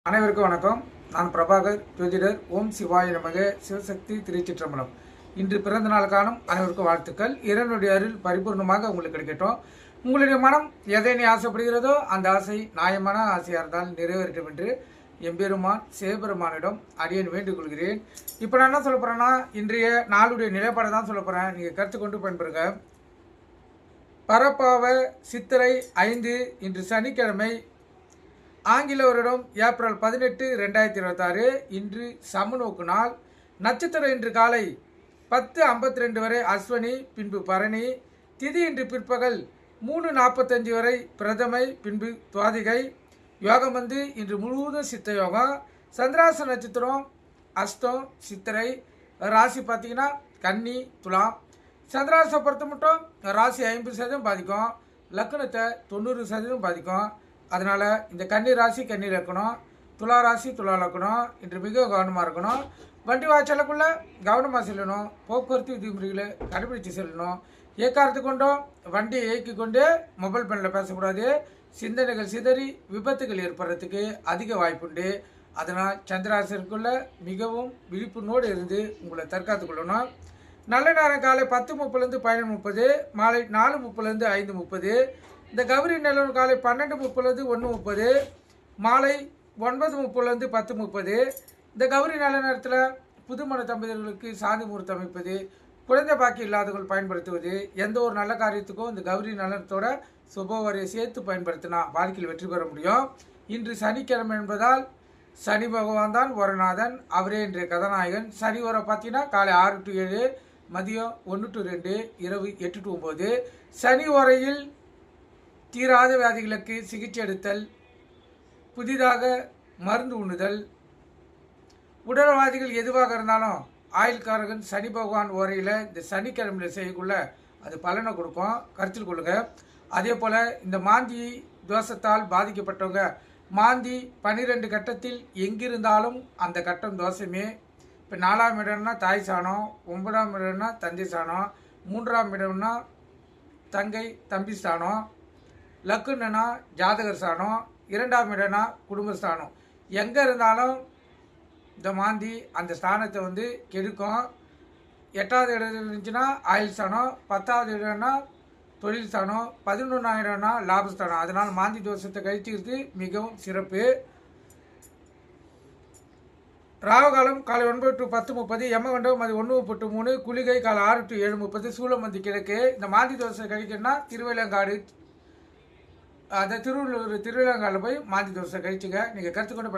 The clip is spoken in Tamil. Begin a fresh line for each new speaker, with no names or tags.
அனைவருக்கும் வணக்கம். நான் பிரபாகர் ஜோதிடர். ஓம் சிவாய நமக. சிவசக்தி திருச்சிற்றம்பலம். இன்று பிறந்த நாள் காணும் அனைவருக்கும் வாழ்த்துக்கள். இறைவனுடைய அருள் பரிபூர்ணமாக உங்களுக்கு கிடைக்கட்டும். உங்களுடைய மனம் எதை நீ ஆசைப்படுகிறதோ அந்த ஆசை நியாயமான ஆசையாக இருந்தால் நிறைவேறட்டும் என்று எம்பெருமான் சிவபெருமானிடம் அடியேன் வேண்டிக் கொள்கிறேன். இப்போ நான் என்ன சொல்ல போகிறேன்னா, இன்றைய நாளுடைய நிலைப்பாடை தான் சொல்ல போகிறேன். நீங்கள் கருத்து கொண்டு பயன்பெறுங்க. பரப்பாவ சித்திரை 5 இன்று சனிக்கிழமை, ஆங்கில வருடம் ஏப்ரல் 18, 2026. இன்று சமநோக்கு நாள். நட்சத்திரம் இன்று காலை 10:52 வரை அஸ்வினி, பின்பு பரணி. திதி இன்று பிற்பகல் 3:45 வரை பிரதமை, பின்பு துவாதிகை. யோகம் இன்று முழுவதும் சித்த யோகம். சந்திராச நட்சத்திரம் அஸ்தம் சித்திரை. ராசி பார்த்தீங்கன்னா கன்னி, துலாம். சந்திராசை பொறுத்த மட்டும் ராசி 50% பாதிக்கும், லக்னத்தை 90% பாதிக்கும். அதனால் இந்த கன்னி ராசி கன்னி லக்கணம், துலா ராசி துலா லக்கணம் இன்று மிக கவனமாக இருக்கணும். வண்டி வாய்ச்சலுக்குள்ளே கவனமாக செல்லணும். போக்குவரத்து விதிமுறைகளை கடைபிடித்து செல்லணும். ஏக்காரத்து கொண்டும் வண்டியை இயக்கி கொண்டு மொபைல் ஃபோனில் பேசக்கூடாது. சிந்தனைகள் சிதறி விபத்துகள் ஏற்படுறதுக்கு அதிக வாய்ப்புண்டு. அதனால் சந்திராசனுக்குள்ளே மிகவும் விழிப்புணோடு இருந்து உங்களை தற்காத்து கொள்ளணும். நல்ல நேரம் காலை 10:30 11:30, மாலை 4:30 5:30. இந்த கௌரி நிலவரம் காலை 12:30 1:30, மாலை 9:30 10:30. இந்த கௌரி நல்ல நேரத்தில் புதுமண தம்பதியர்களுக்கு சாந்தி முகூர்த்தம் அமைப்பது, குழந்தை பாக்கி இல்லாதவர்கள் பயன்படுத்துவது, எந்த ஒரு நல்ல காரியத்துக்கும் இந்த கௌரி நலனத்தோட சுபவரையை சேர்த்து பயன்படுத்தினா வாழ்க்கையில் வெற்றி பெற முடியும். இன்று சனிக்கிழமை என்பதால் சனி பகவான் தான் வரநாதன், அவரே இன்றைய கதாநாயகன். சனி வர பார்த்தீங்கன்னா காலை 6 to 7, மதியம் 1 to 2, இரவு 8 to 9. சனி உரையில் தீராத வியாதிகளுக்கு சிகிச்சை எடுத்தல், புதிதாக மருந்து உண்ணுதல், உடல்வாதிகள் எதுவாக இருந்தாலும் ஆயுள்காரகன் சனி பகவான் உரையில் இந்த சனிக்கிழமையில் செய்யக்குள்ள அது பலனை கொடுக்கும், கருத்தில் கொள்ளுங்க. அதே போல் இந்த மாந்தி தோஷத்தால் பாதிக்கப்பட்டவங்க மாந்தி 12 கட்டத்தில் எங்கிருந்தாலும் அந்த கட்டம் தோஷமே. இப்போ 4ஆம் இடம்னா தாய் சாணம், 9ஆம் இடம்னா தந்தை சாணம், 3ஆம் இடம்னா தங்கை தம்பி ஸ்தானம், லக்குன்னா ஜாதகர் ஸ்தானம், 2ஆம் இடம்னா குடும்பஸ்தானம். எங்கே இருந்தாலும் இந்த மாந்தி அந்த ஸ்தானத்தை கெடுக்கும். 8வது இடம் இருந்துச்சுன்னா ஆயுள் ஸ்தானம், 10வது இடம்னா தொழில் ஸ்தானம், 11ஆம் இடம்னா லாபஸ்தானம். அதனால் மாந்தி தோஷத்தை கழிச்சுக்கிறது மிகவும் சிறப்பு. ராகுகாலம் காலை 9 to 10:30, யமகண்டம் அது 1:30 to 3, குளிகை காலை 6 to 7:30, சூளமந்தி கிழக்கு. இந்த மாந்தி தோசை கழிக்கணும்னா திருவேலங்காடு, அதை திருவள்ளூர் திருவேலங்காடில் போய் மாந்தி தோசை கழிச்சுங்க. நீங்கள் கருத்து கொண்டு